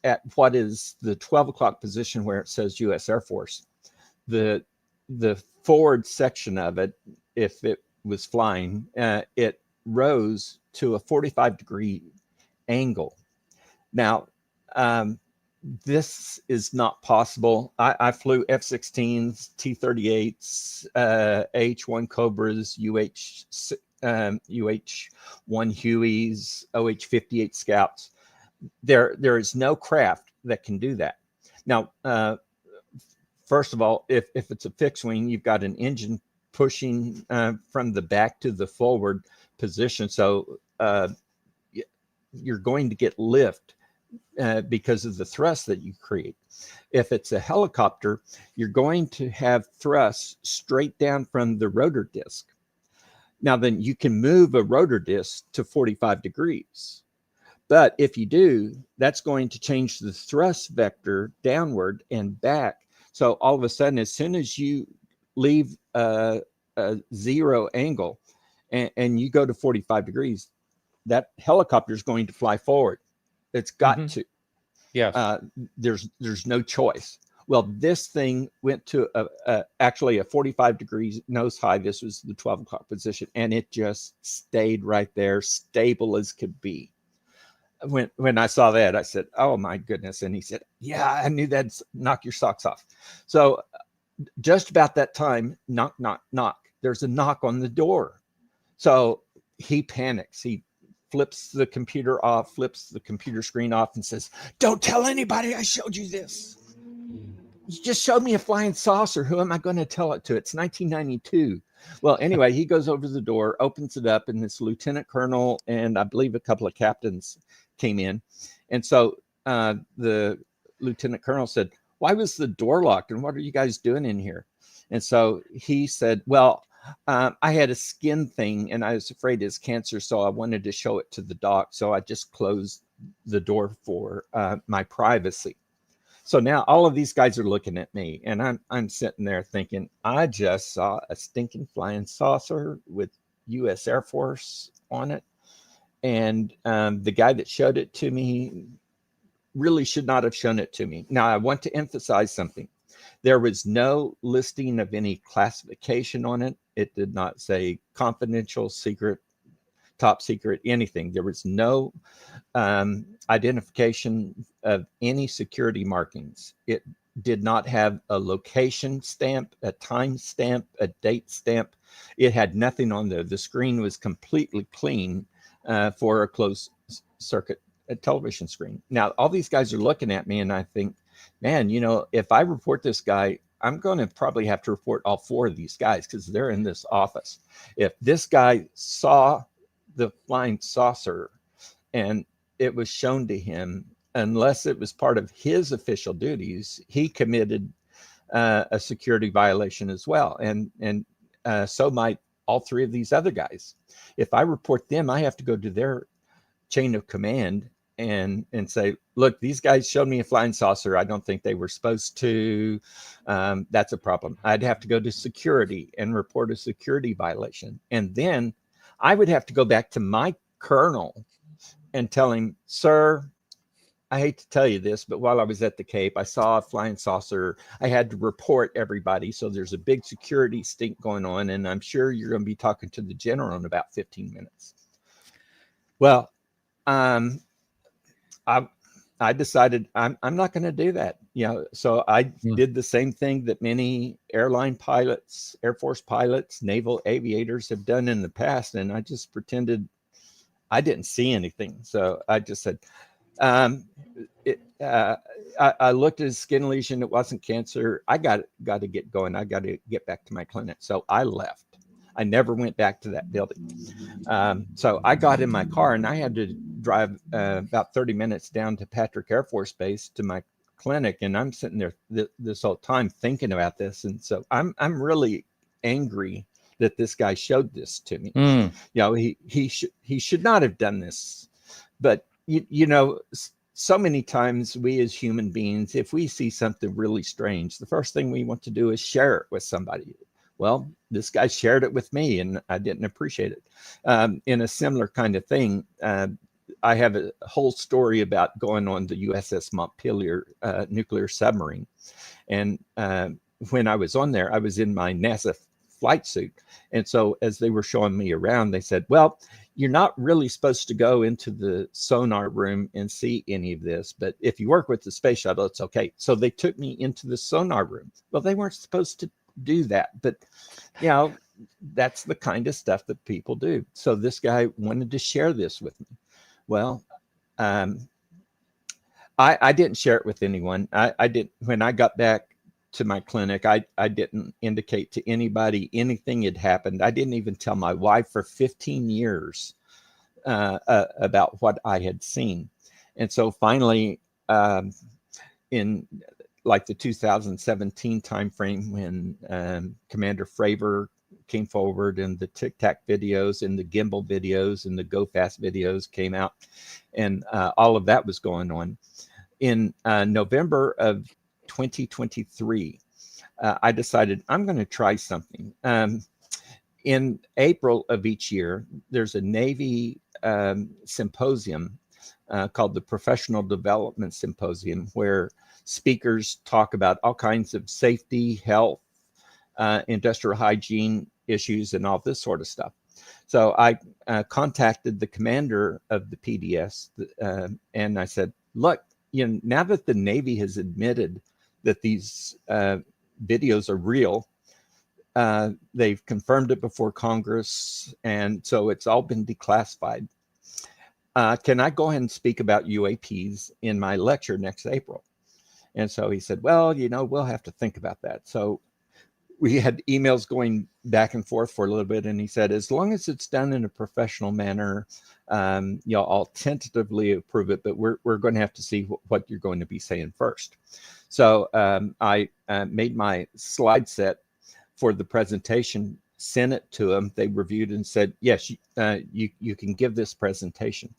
at what is the 12 o'clock position where it says U.S. Air Force, the forward section of it, if it was flying, it rose to a 45-degree angle. Now, this is not possible. I flew F-16s, T-38s, AH-1 Cobras, UH-1 Hueys, OH-58 Scouts. There is no craft that can do that. Now, first of all, if it's a fixed wing, you've got an engine pushing from the back to the forward position. So you're going to get lift because of the thrust that you create. If it's a helicopter, you're going to have thrust straight down from the rotor disc. Now, then you can move a rotor disc to 45 degrees. But if you do, that's going to change the thrust vector downward and back. So all of a sudden, as soon as you leave a zero angle and you go to 45 degrees, that helicopter is going to fly forward. It's got to. Yes. There's no choice. Well, this thing went to actually a 45 degrees nose high. This was the 12 o'clock position, and it just stayed right there, stable as could be. When I saw that, I said, "Oh my goodness!" And he said, "Yeah, I knew that'd knock your socks off." So, just about that time, knock, knock, knock. There's a knock on the door. So he panics. He flips the computer off, flips the computer screen off, and says, "Don't tell anybody I showed you this. You just showed me a flying saucer. Who am I going to tell it to? It's 1992. Well, anyway, he goes over to the door, opens it up, and this lieutenant colonel and I believe a couple of captains came in. And so the lieutenant colonel said, "Why was the door locked? And what are you guys doing in here?" And so he said, "Well, I had a skin thing and I was afraid it's cancer. So I wanted to show it to the doc. So I just closed the door for my privacy." So now all of these guys are looking at me, and I'm sitting there thinking, I just saw a stinking flying saucer with U.S. Air Force on it. And the guy that showed it to me really should not have shown it to me. Now, I want to emphasize something. There was no listing of any classification on it. It did not say confidential, secret, top secret, anything. There was no identification of any security markings. It did not have a location stamp, a time stamp, a date stamp. It had nothing on there. The screen was completely clean for a closed circuit television screen. Now, all these guys are looking at me and I think, man, you know, if I report this guy, I'm going to probably have to report all four of these guys because they're in this office. If this guy saw the flying saucer and it was shown to him, unless it was part of his official duties, he committed a security violation as well. And so might all three of these other guys. If I report them, I have to go to their chain of command and say, look, these guys showed me a flying saucer. I don't think they were supposed to. That's a problem. I'd have to go to security and report a security violation. And then I would have to go back to my colonel and tell him, sir, I hate to tell you this, but while I was at the Cape, I saw a flying saucer. I had to report everybody. So there's a big security stink going on. And I'm sure you're going to be talking to the general in about 15 minutes. Well, I decided I'm not going to do that. You know, so I did the same thing that many airline pilots, Air Force pilots, naval aviators have done in the past. And I just pretended I didn't see anything. So I just said, I looked at his skin lesion. It wasn't cancer. I got to get going. I got to get back to my clinic. So I left. I never went back to that building. So I got in my car and I had to drive about 30 minutes down to Patrick Air Force Base to my clinic. And I'm sitting there this whole time thinking about this. And so I'm really angry that this guy showed this to me. You know, he should not have done this. But you know, so many times we as human beings, if we see something really strange, the first thing we want to do is share it with somebody. Well, this guy shared it with me and I didn't appreciate it. In a similar kind of thing, I have a whole story about going on the USS Montpelier nuclear submarine. And when I was on there, I was in my NASA flight suit. And so as they were showing me around, they said, well, you're not really supposed to go into the sonar room and see any of this, but if you work with the space shuttle, it's okay. So they took me into the sonar room. Well, they weren't supposed to do that, but you know, that's the kind of stuff that people do. So this guy wanted to share this with me. Well, I didn't share it with anyone. I didn't, when I got back to my clinic, I didn't indicate to anybody anything had happened. I didn't even tell my wife for 15 years about what I had seen. And so finally, in like the 2017 timeframe, when Commander Fravor came forward and the Tic Tac videos and the gimbal videos and the Go Fast videos came out, and all of that was going on. In November of 2023, I decided I'm going to try something. In April of each year, there's a Navy symposium called the Professional Development Symposium, where speakers talk about all kinds of safety, health, industrial hygiene issues, and all this sort of stuff. So I contacted the commander of the PDS, and I said, look, you know, now that the Navy has admitted that these videos are real, they've confirmed it before Congress, and so it's all been declassified. Can I go ahead and speak about UAPs in my lecture next April? And so he said, well, you know, we'll have to think about that. So we had emails going back and forth for a little bit, and he said, as long as it's done in a professional manner, you know, I'll tentatively approve it, but we're going to have to see what you're going to be saying first. So I made my slide set for the presentation, sent it to them. They reviewed it and said, yes, you can give this presentation.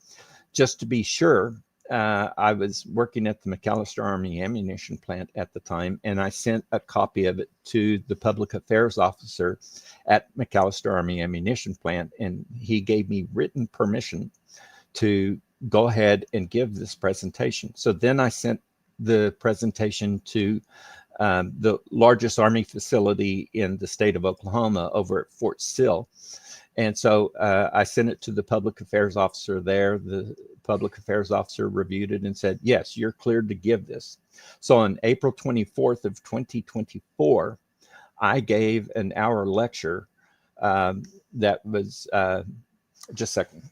Just to be sure, I was working at the McAllister Army Ammunition Plant at the time, and I sent a copy of it to the public affairs officer at McAllister Army Ammunition Plant, and he gave me written permission to go ahead and give this presentation. So then I sent the presentation to the largest Army facility in the state of Oklahoma, over at Fort Sill. And so I sent it to the public affairs officer there. The public affairs officer reviewed it and said, yes, you're cleared to give this. So on April 24th of 2024, I gave an hour lecture that was, just a second.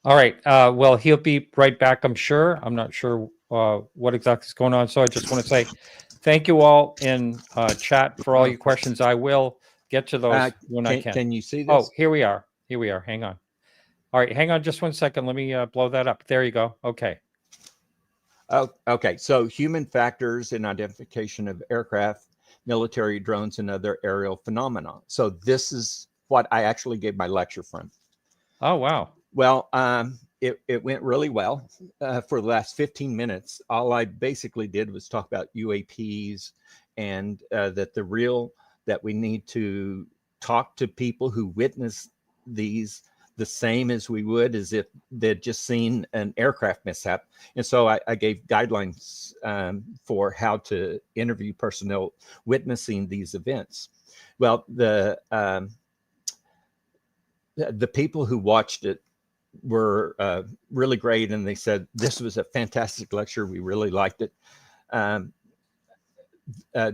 All right. Well, he'll be right back, I'm sure. I'm not sure what exactly is going on. So I just want to say thank you all in chat for all your questions. I will get to those when I can. Can you see this? Oh, here we are. Here we are. Hang on. All right. Hang on just 1 second. Let me blow that up. There you go. Okay. Oh, okay. So human factors in identification of aircraft, military drones, and other aerial phenomena. So this is what I actually gave my lecture from. Oh, wow. Well, it went really well for the last 15 minutes. All I basically did was talk about UAPs and that we need to talk to people who witness these the same as we would as if they'd just seen an aircraft mishap. And so I gave guidelines for how to interview personnel witnessing these events. Well, the people who watched it were really great, and they said this was a fantastic lecture. We really liked it.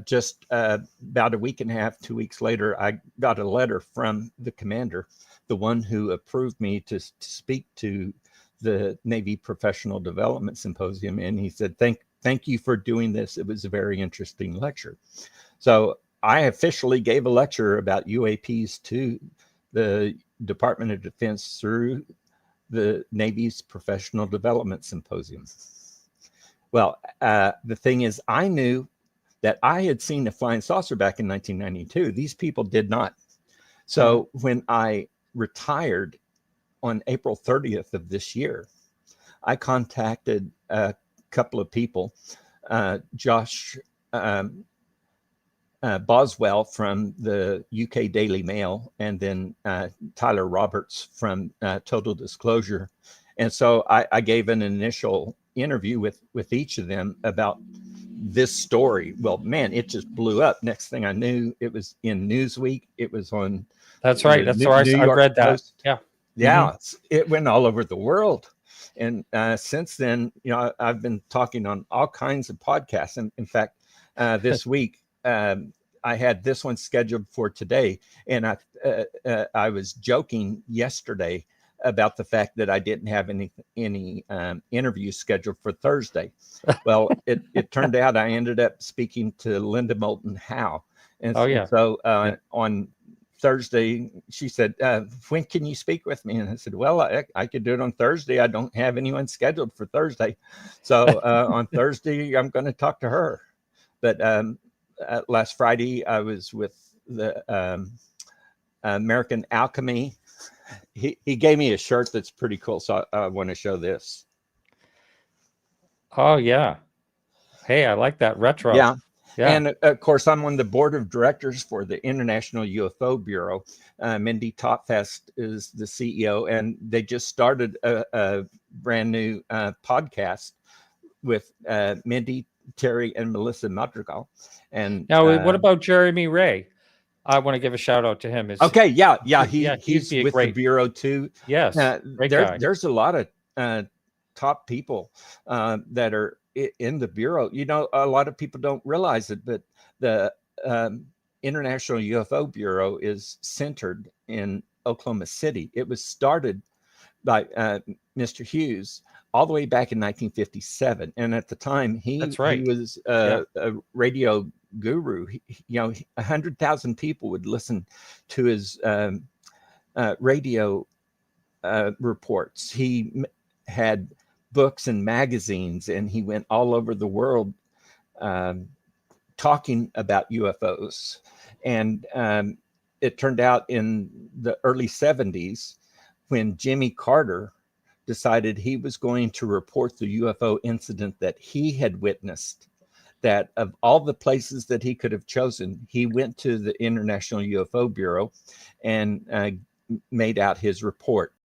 Just about a week and a half, 2 weeks later, I got a letter from the commander, the one who approved me to speak to the Navy Professional Development Symposium, and he said, thank you for doing this. It was a very interesting lecture. So I officially gave a lecture about UAPs to the Department of Defense through the Navy's Professional Development Symposium. Well, the thing is, I knew that I had seen a flying saucer back in 1992. These people did not. So when I retired on April 30th of this year, I contacted a couple of people, Josh Boswell from the UK Daily Mail, and then Tyler Roberts from Total Disclosure. And so I gave an initial interview with each of them about this story. Well, man, it just blew up. Next thing I knew, it was in Newsweek. It was on. That's right. That's why I read that. Post. Yeah. Yeah, it went all over the world. And since then, I've been talking on all kinds of podcasts. And in fact, this week, I had this one scheduled for today. And I was joking yesterday about the fact that I didn't have any interviews scheduled for Thursday. Well, it turned out I ended up speaking to Linda Moulton Howe. And so on Thursday, she said, when can you speak with me? And I said, well, I could do it on Thursday. I don't have anyone scheduled for Thursday. So on Thursday, I'm going to talk to her. But last Friday, I was with the American Alchemy. He gave me a shirt that's pretty cool. So I want to show this. Oh, yeah. Hey, I like that retro. Yeah. And of course, I'm on the board of directors for the International UFO Bureau. Mindy Topfest is the CEO, and they just started a brand new podcast with Mindy, Terry, and Melissa Madrigal. And now, what about Jeremy Ray? I want to give a shout out to him. He's with the Bureau too. Yes, great guy. There's a lot of top people that are in the Bureau. A lot of people don't realize it, but the International UFO Bureau is centered in Oklahoma City. It was started by Mr. Hughes all the way back in 1957. And at the time, he was a radio guru. 100,000 people would listen to his radio reports. He had books and magazines, and he went all over the world talking about UFOs. And it turned out in the early 70s, when Jimmy Carter decided he was going to report the UFO incident that he had witnessed, that of all the places that he could have chosen, he went to the International UFO Bureau and made out his report.